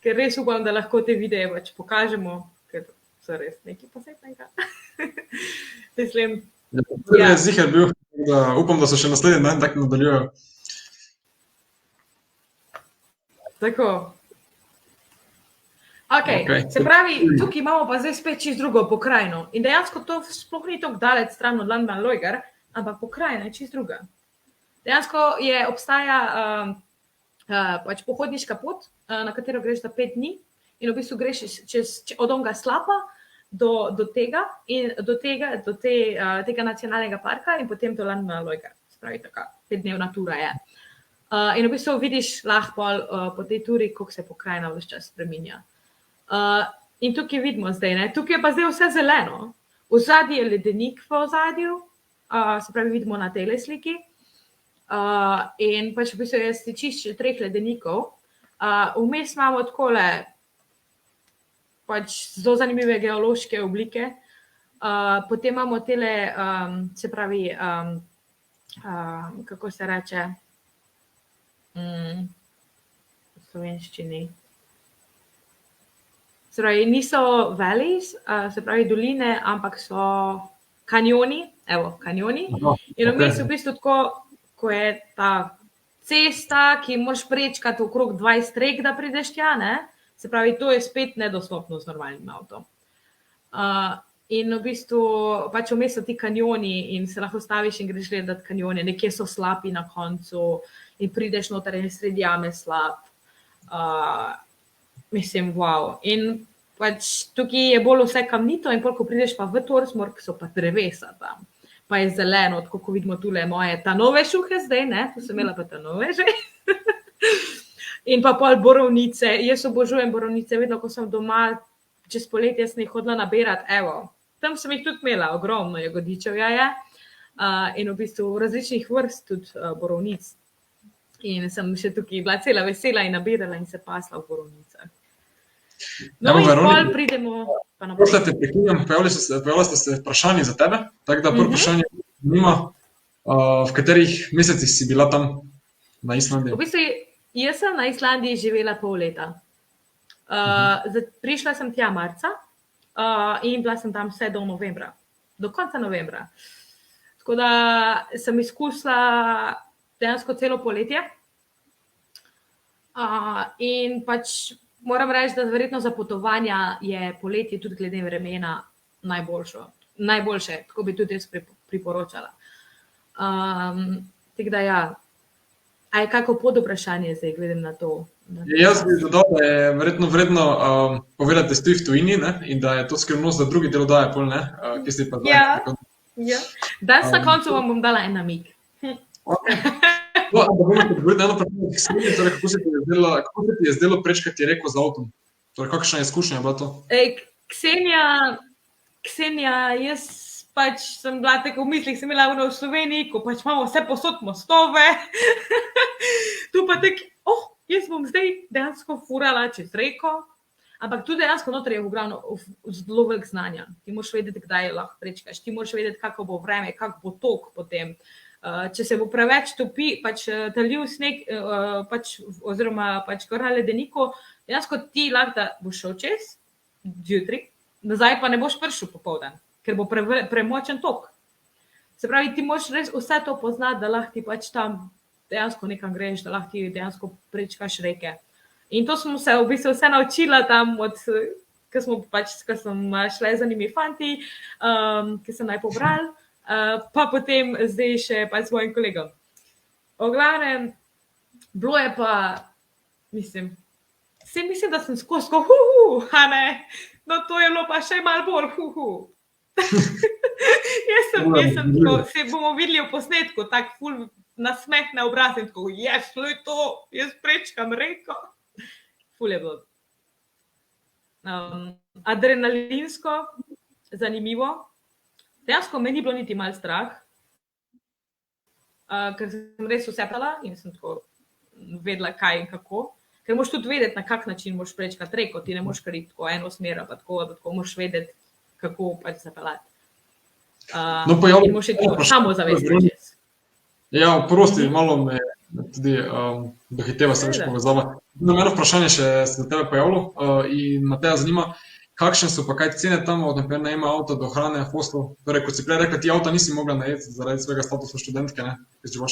Ker res upam, da lahko te videe pač pokažemo, ker so res nekaj posebnega. Mislim, Ja. Je ziher bil, da upam, da so še naslednji dan tako nadaljujejo. tako. Okay. Okej. Se pravi, tukaj imamo pa zdaj spet čisto drugo pokrajino. In dejansko to sploh ni tako daleč stran od Landmannalaugar, ampak pokrajina je čisto druga. Dejansko obstaja pač pohodniška pot, na katero greš za 5 dni in v bistvu greš od onega slapa do tega in do tega nacionalnega parka in potem do Landmannalaugar. Se pravi, taka 5-dnevna tura je. In v bistvu vidiš lahko po tej turi, kako se pokrajina ves čas spreminja. In tukaj vidimo zdaj, ne? Tukaj je pa zdaj vse zeleno. V zadnji je ledenik v ozadju, se pravi, vidimo na tej sliki. In pač v bistvu je stičišče 3 ledenikov. Vmes imamo takole pač zelo zanimive geološke oblike. Potem imamo tele, se pravi, kako se reče, v slovenščini. Se pravi, niso valleys, se pravi doline, ampak so kanjoni, evo, kanjoni. In vmes v bistvu tako, ko je ta cesta, ki moraš prečkati okrog 20 rek, da prideš tja, ne? Se pravi, to je spet nedostopno z normalnim avtom. In v bistvu pač vmes so ti kanjoni in se lahko staviš in greš gledati kanjone. Nekje so slapi na koncu in prideš noter in sredi jame slap. Mislim, wow. In pač tukaj je bolj vse kamnito in ko prideš pa v Thorsmork, so pa drevesa tam. Pa je zeleno, tako ko vidimo tule moje tanove šuhe zdaj, ne? Tu sem imela pa tanove že. In pa pol borovnice. Jaz obožujem borovnice, vedno, ko sem doma, čez poletje sem jih hodila nabirati, evo, tam sem jih tudi imela, ogromno jagodičev jaja in v bistvu različnih vrst tudi borovnic. In sem še tukaj bila cela vesela in nabirala in se pasla v borovnicah. No, Evo, in Veronika, pol pridemo pa naprej. Prosim, te prekinjam, pojavila sta se vprašanje za tebe, tako da prvo vprašanje zanima, v katerih mesecih si bila tam na Islandiji? V bistvu, jaz sem na Islandiji živela pol leta. Prišla sem tja marca in bila sem tam vse do novembra, do konca novembra. Tako da sem izkusila dejansko celo poletje in pač moram reči, da verjetno za potovanja je poletje tudi glede vremena najboljše, tako bi tudi jaz priporočala. Tako da ja, a je kako pod vprašanje zdaj, gledam na to? Jaz bi dodal, da je verjetno vredno povedati, da si v tujini, ne? In da je to skrivnost za drugi delodaje, ki si pa zdaj. Ja. Danes na koncu vam bom dala en namig. No, da bomo odgovorili na eno vprašanje, Ksenija, torej, kako se ti je zdelo prečkati reko z avtom? Torej, kakšna izkušnja je bila to? Ksenija, jaz pač sem bila tako v mislih, sem imela v Sloveniji, ko pač imamo vse posod mostove. Tu pa tako, jaz bom zdaj dejansko furala čez reko, ampak tudi dejansko noter je zelo velik znanja. Ti moraš vedeti, kdaj lahko prečkaš, ti moraš vedeti, kako bo vreme, kako bo tok potem. Če se bo preveč topi, pač taljiv sneg, oziroma pač gora ledeniko, dejansko ti lahko da boš šel čez zjutraj, nazaj pa ne boš prišel popoldan, ker bo premočen tok. Se pravi, ti moraš res vse to poznati, da lahko ti pač tam dejansko nekam greš, da lahko ti dejansko prečkaš reke. In to smo se v bistvu vse naučila tam, ko sem šla z zanimi fanti, ki sem naj pobral. Pa potem zdaj še pa s svojim kolegom. O glavnem, bilo je pa, mislim, da sem skozi a ne, no to je bilo pa še malo bolj Jaz sem tako, se bomo videli v posnetku, tak ful nasmeh na obraz in tako, jaz prečkam reko. Ful je bilo. Adrenalinsko, zanimivo. Dejansko me ni bilo niti malo strah, ker sem res vse pala in sem tako vedela, kaj in kako. Ker moraš tudi vedeti, na kak način moraš prečkati reko, ti ne moraš kar iti tako eno smer, pa tako moraš vedeti, kako pač zapeljati. In moraš iti samo zavesti čez. Ja, prosti, malo me tudi dohiteva se več povezava. Eno vprašanje še se za tebe pojavilo in Mateja zanima, kakšne so pa kaj cene tam, od naprimer najema avta do hrane, hostel? Torej, kot si prej rekla, ti avta nisi mogla najeti zaradi svojega statusa študentke, ne?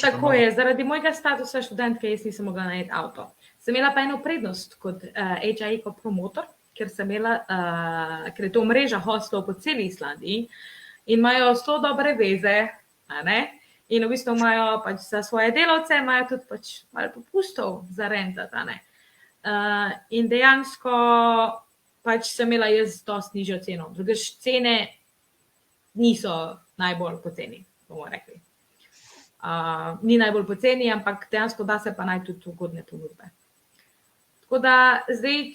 Tako je, zaradi mojega statusa študentke jaz nisem mogla najeti avto. Sem imela pa eno prednost kot HIE kot promotor, ker je to mreža hostlov po celi Islandiji in imajo zelo dobre veze, in v bistvu imajo pač za svoje delavce, imajo tudi pač malo popustov za rentati, in dejansko pač sem imela jaz dosti nižjo ceno. Drugač cene niso najbolj poceni, bomo rekli. Ni najbolj poceni, ampak dejansko da se pa naj tudi ugodne ponudbe. Tako da zdaj,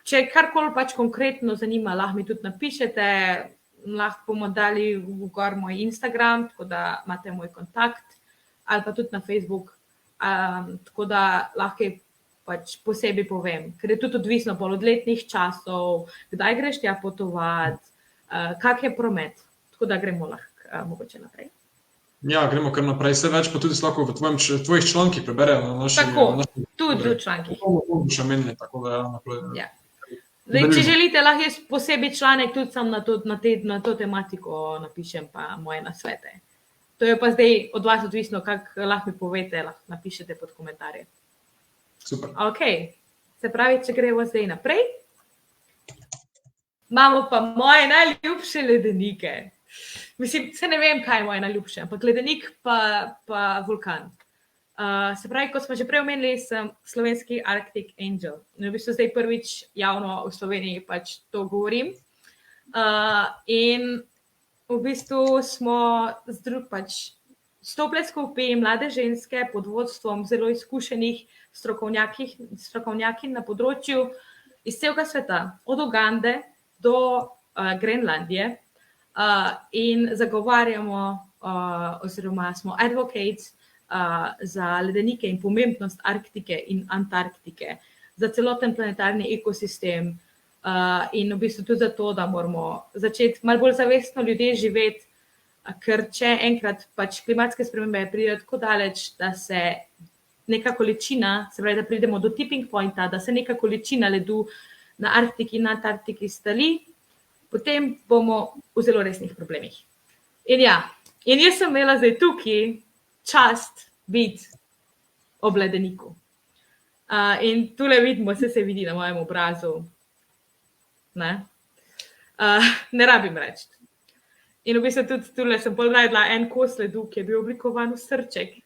če karkoli pač konkretno zanima, lahko mi tudi napišete, lahko bomo dali v gor moj Instagram, tako da imate moj kontakt, ali pa tudi na Facebook, tako da lahko pač posebej povem, ker je tudi odvisno od letnih časov, kdaj greš tja potovati, kak je promet, tako da gremo lahko mogoče naprej. Ja, gremo kar naprej, vse več pa tudi lahko v tvojih člankih preberejo na naših... Tako, tudi v člankih. Še menili, tako da naprej. Ja. Zdaj, če želite, lahko jaz posebej članek tudi sam na to tematiko napišem pa moje nasvete. To je pa zdaj od vas odvisno, kak lahko mi povete, lahko napišete pod komentarje. Super. Ok, se pravi, če gremo zdaj naprej. Imamo pa moje najljubše ledenike. Mislim, se ne vem, kaj je moje najljubše, ampak ledenik pa vulkan. Se pravi, kot smo že prej omenili, sem slovenski Arctic Angel. V bistvu zdaj prvič javno v Sloveniji pač to govorim. In v bistvu smo s tople skupaj mlade ženske pod vodstvom zelo izkušenih strokovnjakin na področju iz celega sveta, od Ugande do Grenlandije in zagovarjamo oziroma smo advocates za ledenike in pomembnost Arktike in Antarktike, za celoten planetarni ekosistem in v bistvu tudi zato, da moramo začeti malo bolj zavestno ljudje živeti, ker če enkrat pač klimatske spremembe pridejo tako daleč, da se neka količina, se pravi, da pridemo do tipping pointa, da se neka količina ledu na Arktiki in Antarktiki stali, potem bomo v zelo resnih problemih. In ja, in jaz sem imela zdaj tukaj čast biti ob ledeniku. In tule vidimo, vse se vidi na mojem obrazu. Ne rabim reči. In v bistvu tudi tule sem bolj najdla en kos ledu, ki je bil oblikovan v srček.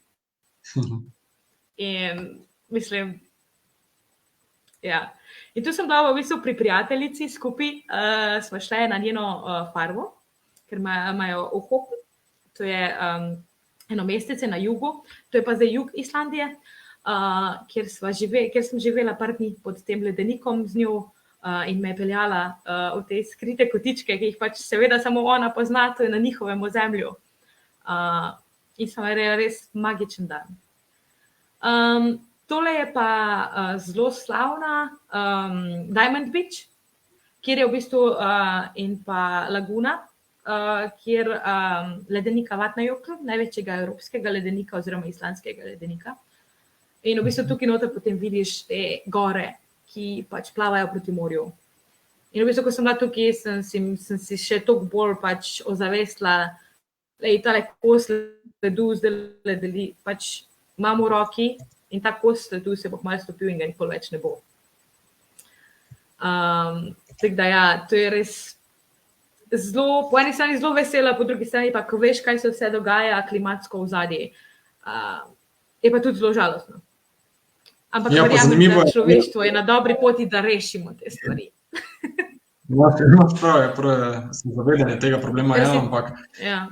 In mislim, ja. In tu sem bila v bistvu pri prijateljici skupaj, smo šle na njeno farmo, ker imajo Ohop, to je eno mestece na jugu, to je pa zdaj jug Islandije, kjer sem živela par dni pod tem ledenikom z njo in me je peljala v te skrite kotičke, ki jih pač seveda samo ona pozna, to je na njihovem ozemlju. In sem imela res magičen dan. Tole je pa zelo slavna Diamond Beach, kjer je v bistvu in pa laguna, kjer ledenika Vatnajökull, največjega evropskega ledenika oziroma islandskega ledenika. In v bistvu tukaj noter potem vidiš te gore, ki pač plavajo proti morju. In v bistvu, ko sem bila tukaj, sem si še toliko bolj pač ozavestila, da je tale kos ledu zdaj pač imam v roki in ta kos ledu se bo malo stopil in ga nikoli več ne bo. Tako da ja, to je res zelo, po eni strani zelo vesela, po drugi strani pa, ko veš, kaj se vse dogaja klimatsko v zadnji, je pa tudi zelo žalostno. Ampak Ja, pa verjamem, zanimivo da je- človeštvo je na dobri poti, da rešimo te stvari. Prav je, zavedanje tega problema je, Ker si- ampak Ja.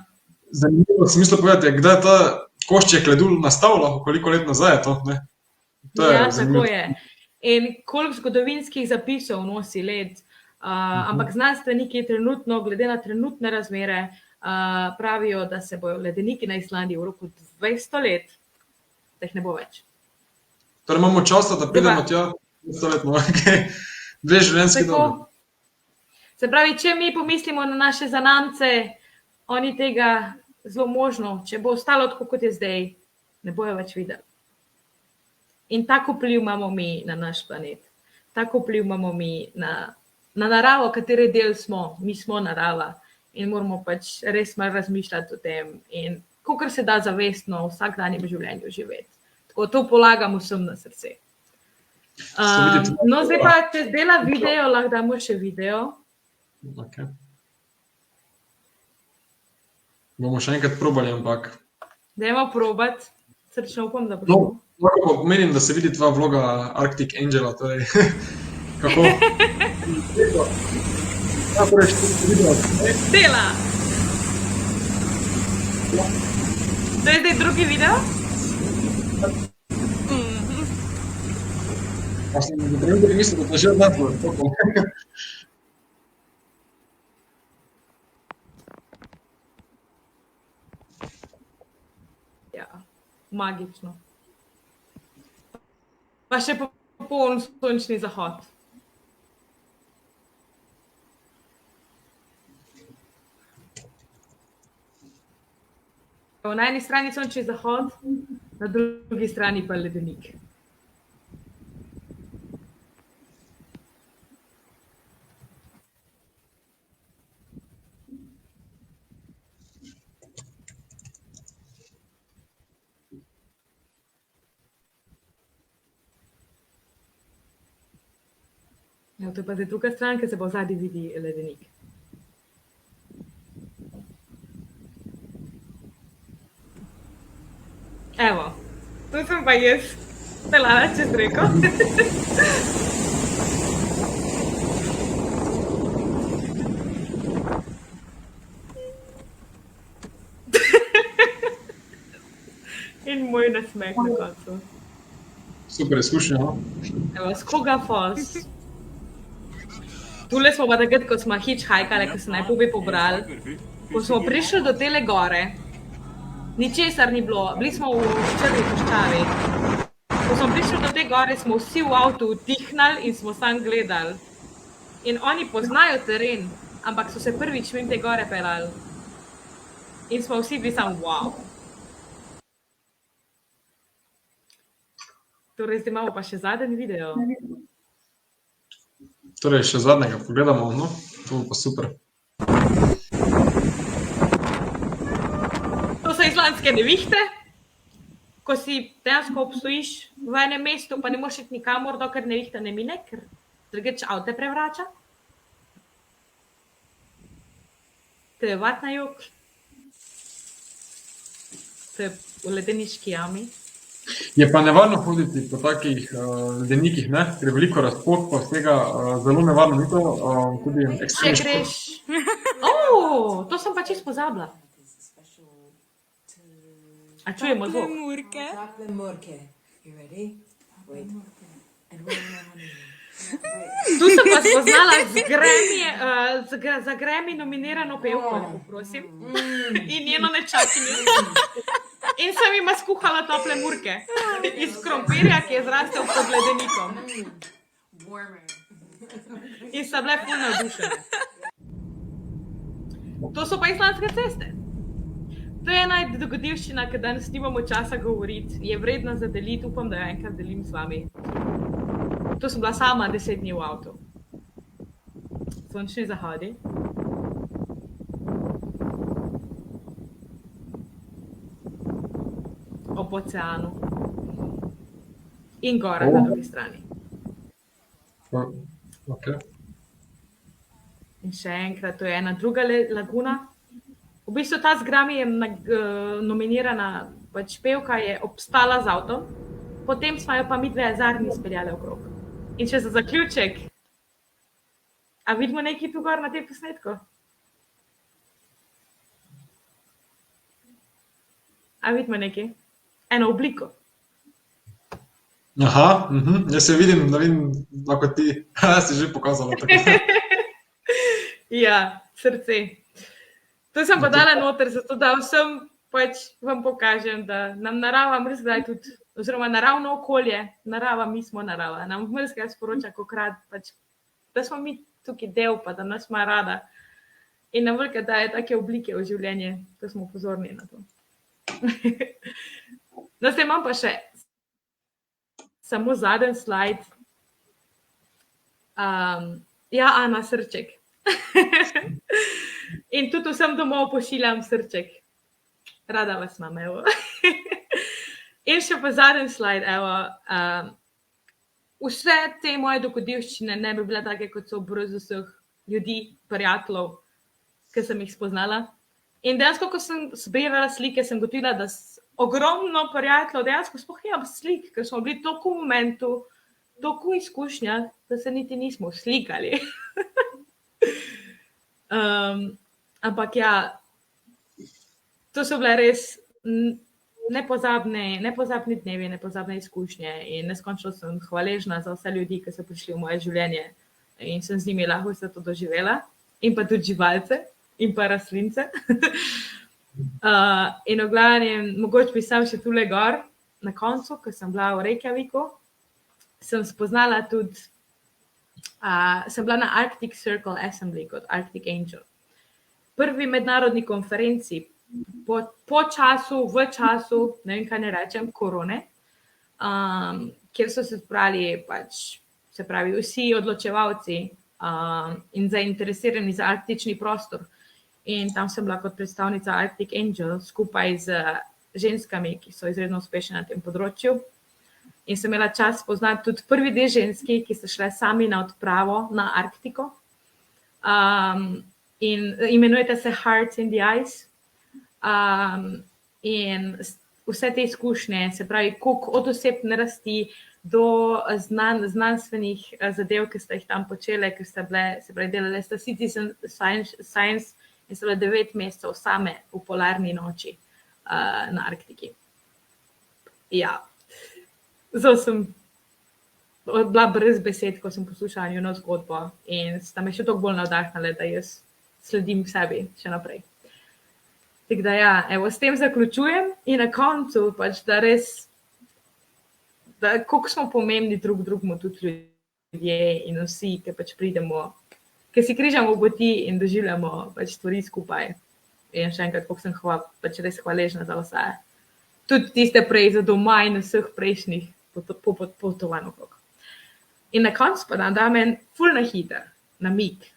zanimivo si mislil povedati, kdaj je ta košček ledu nastal, lahko koliko let nazaj je to, ne? To je Ja, zanimivo. tako je. In koliko zgodovinskih zapisov nosi led, ampak znanstveniki trenutno, glede na trenutne razmere, pravijo, da se bojo ledeniki na Islandiji v roku 200 let, da jih ne bo več. Torej imamo časa, da pridemo Dobar. tja, 200 let, no, okej. Dve življenjski dobi. Tako. Se pravi, če mi pomislimo na naše zanamce, oni tega zelo možno, če bo ostalo tako, kot je zdaj, ne bojo več videli. In tako vpliv imamo mi na naš planet. Tako vpliv imamo mi na naravo, katere del smo. Mi smo narava in moramo pač res malo razmišljati o tem in kolikor se da zavestno v vsakdanjem življenju živeti. Tako to polagam vsem na srce. No, zdaj pa, če dela video, lahko damo še video. Okay. Bomo še enkrat probali, ampak Dajmo probati. Srčno upam, da bo no, šlo. lahko pa pomenim, da se vidi tva vloga Arctic Angela, torej kako? Ja, torej, še video. Dela! To je zdaj drugi video? Pa sem v trenutku mislil, da to že odnatlo. Ja, magično. Pa še popoln sončni zahod. Na eni strani sončni zahod, na drugi strani pa ledenik. Ja, to je pa zdaj druga stran, ker se pa v zadnji vidi ledenik. Evo, tu sem pa jaz pelala čez reko. In moj nasmeh na koncu. Super izkušnja, no? Evo, Skogafoss. Tule smo pa takrat, ko smo hitchhikali, ko se najpobi pobrali. Ko smo prišli do tele gore, ničesar ni bilo, bili smo v črni puščavi. Ko smo prišli do te gore, smo vsi v avtu utihnali in smo sam gledali. In oni poznajo teren, ampak so se prvič mimo te gore pelali. In smo vsi bili sam wow. Torej, zdaj imamo pa še zadnji video. Torej, še zadnjega pogledamo, no, to bo pa super. To so islandske nevihte, ko si dejansko obstojiš v enem mestu, pa ne moreš iti nikamor, dokler nevihta ne mine, ker drugič avte prevrača. To je vat na jug. To je v ledeniški jami. Je pa nevarno hoditi po takih ledenikih, ne? Ker je veliko razpok pa vsega, zelo nevarno ni to, tudi Če ekstremni greš... to sem pa čisto pozabila. A čujemo zvok? Murke. Chocolate murke. You ready? Wait. And where am I? Tu sem pa spoznala za Grammy nominirano pevko, prosim. In njeno nečakinjo. In sem jima skuhala tople murke. Iz krompirja, ki je zrastel pod ledenikom. Warmer. In so bile ful navdušene. To so pa islandske ceste. To je ena dogodivščina, ki danes nimamo časa govoriti. Je vredna za deliti, upam, da jo enkrat delim z vami. To sem bila sama 10 dni v avtu. Sončni zahodi. Ob oceanu. In gora na drugi strani. Okay. In še enkrat, to je ena druga laguna. V bistvu ta z Grammy je nominirana, pač pevka je obstala z avtom, potem smo jo pa mi dve zarni izpeljali okrog. In še za zaključek, a vidimo nekaj tu gor na tem posnetku? A vidimo nekaj? Eno obliko. Aha, jaz se vidim, da vidim, lahko ti, si že pokazala tako. Ja, srce. To sem pa dala noter, zato da vsem pač vam pokažem, da nam narava mrzkdaj tudi, oziroma naravno okolje, narava, mi smo narava, nam mrzkdaj sporoča kokrat, pač, da smo mi tukaj del, pa da nas ima rada. In nam vrka daje take oblike v življenje, da smo pozorni na to. No, zdaj imam pa še samo zadnji slajd. Ja, Ana, srček. In tudi vsem domov pošiljam srček. Rada vas imam, evo. In še pa zadnji slajd, evo. Vse te moje dogodivščine ne bi bile take, kot so brez vseh ljudi, prijateljev, ki sem jih spoznala. In dejansko, ko sem zbirala slike, sem gotovila, da ogromno prijateljev dejansko sploh nimam slik, ker smo bili toliko v momentu, toliko izkušnja, da se niti nismo slikali. Ampak ja, to so bile res nepozabni dnevi, nepozabne izkušnje in neskončno sem hvaležna za vse ljudi, ki so prišli v moje življenje in sem z njimi lahko vse to doživela in pa tudi živalce in pa rastlince. In v glavnem, mogoče bi sam še tule gor na koncu, ko sem bila v Reykjaviku, sem spoznala tudi, sem bila na Arctic Circle Assembly kot Arctic Angel. Prvi mednarodni konferenci po času, v času, ne vem, kaj ne rečem, korone, kjer so se zbrali pač, se pravi, vsi odločevalci in zainteresirani za arktični prostor. In tam sem bila kot predstavnica Arctic Angel skupaj z ženskami, ki so izredno uspešne na tem področju. In sem imela čas spoznati tudi prvi dve ženski, ki so šle sami na odpravo na Arktiko. In imenujete se Hearts in the Ice. In vse te izkušnje, se pravi, koliko od osebne rasti do znanstvenih zadev, ki ste jih tam počele, ker ste bile, se pravi, delali ste Citizen Science in so bile 9 mesecev same v polarni noči na Arktiki. Ja, zelo sem bila brez besed, ko sem poslušala njuno zgodbo in sta me še toliko bolj navdahnile, da jaz sledim sebi še naprej. Tako da ja, evo, s tem zaključujem in na koncu pač, da res, da koliko smo pomembni drug drugemu tudi ljudje in vsi, ki pač pridemo, ki si križamo poti in doživljamo pač stvari skupaj. In še enkrat, koliko sem pač res hvaležna za vse. Tudi tiste prej za doma in vseh prejšnjih potovanj okrog. In na koncu pa da men ful na hiter, na mig,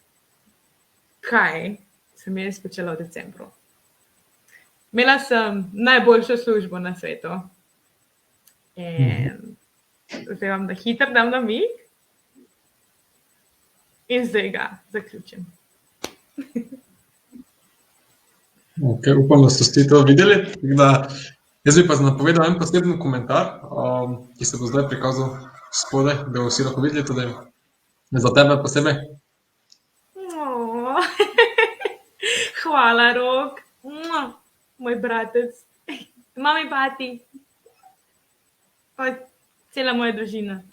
kaj sem jaz počela v decembru. Imela sem najboljšo službo na svetu. In zdaj vam na hiter dam na mig in zdaj ga zaključim. Okay, upam, da ste vsi to videli. Jaz bi pa napovedal en poseben komentar, ki se bo zdaj prikazal spodaj, da vsi lahko videli, tudi za tebe posebej. Hvala, Rok. Moj bratec. Mami, pati. Pa cela moja družina.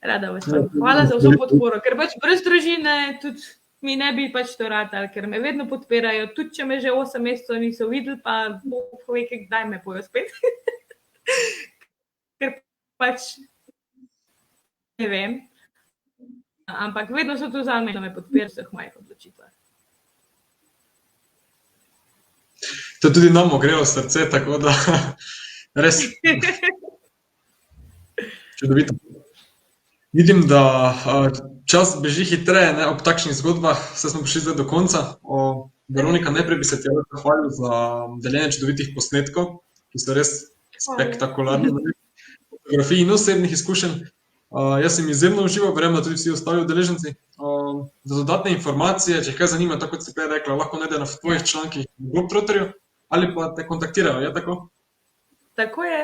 Rada vas imam. Hvala za vso podporo, ker pač brez družine tudi mi ne bi pač to ratali, ker me vedno podpirajo, tudi če me že 8 mesecev niso videli, pa povej, kdaj me bojo spet. Ker pač ne vem. Ampak vedno so tu za me, da me podpirajo vseh mojih odločitvah. To tudi nam ogrelo srce, tako da res čudovito. Vidim, da čas beži hitreje, ne, ob takšnih zgodbah, vse smo prišli zdaj do konca. Veronika, najprej bi se ti zahvalil za deljenje čudovitih posnetkov, ki so res spektakularni, fotografij in osebnih izkušenj. Jaz sem izjemno užival, verjamem, da tudi vsi ostali udeleženci. Za dodatne informacije, če kaj zanima, tako kot si prej rekla, lahko najde na tvojih člankih v Globetrotterju ali pa te kontaktirajo, je tako? Tako je.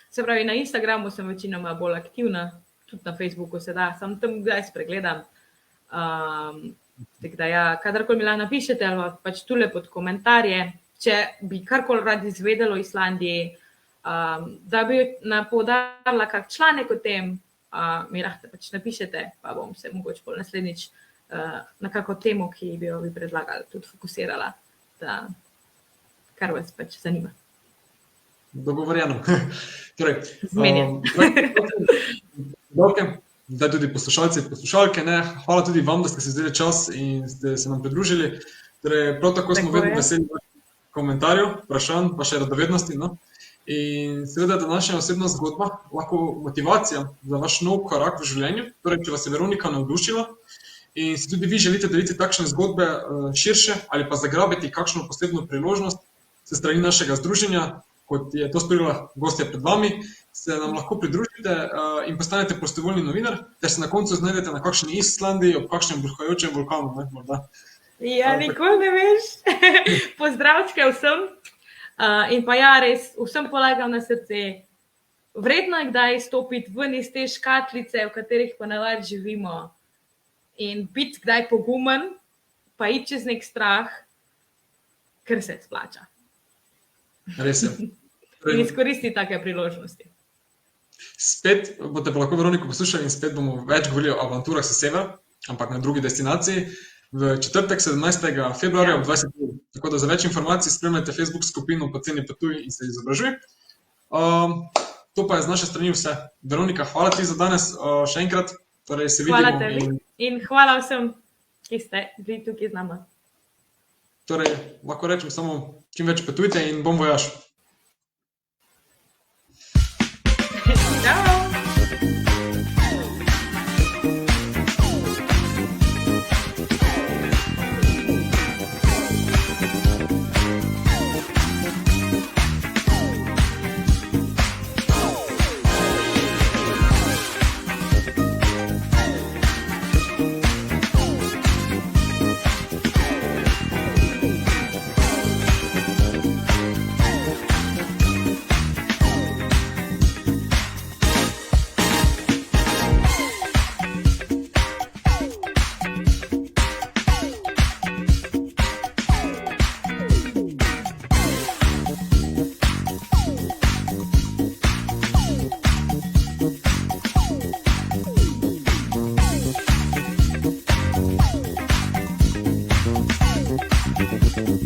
Se pravi, na Instagramu sem večinoma bolj aktivna, tudi na Facebooku se da, sam tam kdaj spregledam. Tako da ja, kadarkoli mi napišete ali pač tule pod komentarje, če bi karkoli radi izvedeli o Islandiji, da bi poudarila kak članek o tem, mi lahko pač napišete, pa bom se mogoče bolj naslednjič na kako temo, ki bi jo bi predlagali, tudi fokusirala, da kar vas pač zanima. Dogovorjeno. Torej, Zmenjeno. Zdaj tudi poslušalci in poslušalke, ne? Hvala tudi vam, da ste si vzeli čas in ste se nam pridružili. Torej, prav tako smo vedno veseli komentarjev, vprašanj, pa še radovednosti. No? In seveda današnja osebna zgodba lahko motivacija za vaš nov korak v življenju. Torej, če vas je Veronika navdušila in si tudi vi želite deliti takšne zgodbe širše ali pa zagrabiti kakšno posebno priložnost se strani našega združenja, kot je to storila gostja pred vami, se nam lahko pridružite in postanete prostovoljni novinar, ter se na koncu znajdete na kakšni Islandiji, ob kakšnem bruhajočem vulkanu, ne, morda. Ja, nikoli ne veš. Pozdravčke vsem. In pa ja, res, vsem polagam na srce. Vredno je kdaj stopiti ven iz te škatlice, v katerih pa navadi živimo. In biti kdaj pogumen, pa iti čez nek strah, ker se splača. Res je. In izkoristi take priložnosti. Spet boste pa lahko Veroniko poslušali in spet bomo več govorili o avanturah s severa, ampak na drugi destinaciji, v četrtek 17. februarja ob 20. uri. Tako da za več informacij spremljajte Facebook skupino Poceni potuj in se izobražuj. To pa je z naše strani vse. Veronika, hvala ti za danes še enkrat. Torej se vidimo. Hvala tebi in hvala vsem, ki ste bili tukaj z nama. Torej, lahko rečem samo, čim več potujte in bon voyage. Ciao! Thank